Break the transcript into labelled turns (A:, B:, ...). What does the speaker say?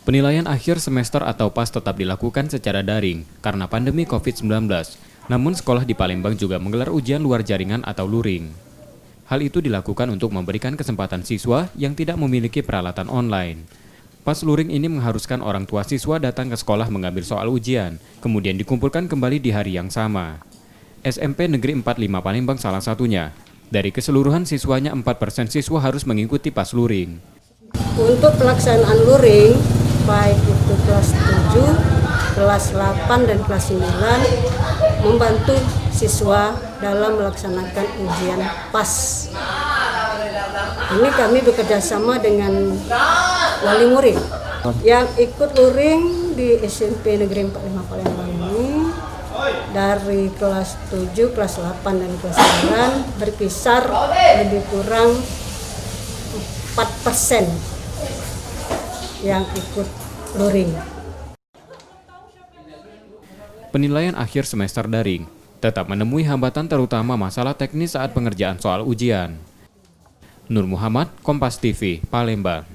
A: Penilaian akhir semester atau PAS tetap dilakukan secara daring karena pandemi COVID-19. Namun sekolah di Palembang juga menggelar ujian luar jaringan atau luring. Hal itu dilakukan untuk memberikan kesempatan siswa yang tidak memiliki peralatan online. PAS luring ini mengharuskan orang tua siswa datang ke sekolah mengambil soal ujian, kemudian dikumpulkan kembali di hari yang sama. SMP Negeri 45 Palembang salah satunya. Dari keseluruhan siswanya, 4% siswa harus mengikuti PAS luring.
B: Untuk pelaksanaan luring, baik itu kelas 7, kelas 8, dan kelas 9, membantu siswa dalam melaksanakan ujian PAS. Ini kami bekerjasama dengan wali murid yang ikut luring di SMP Negeri 45 Palembang ini. Dari kelas 7, kelas 8, dan kelas 9 berkisar lebih kurang 4% yang ikut luring.
A: Penilaian akhir semester daring tetap menemui hambatan terutama masalah teknis saat pengerjaan soal ujian. Nur Muhammad, Kompas TV, Palembang.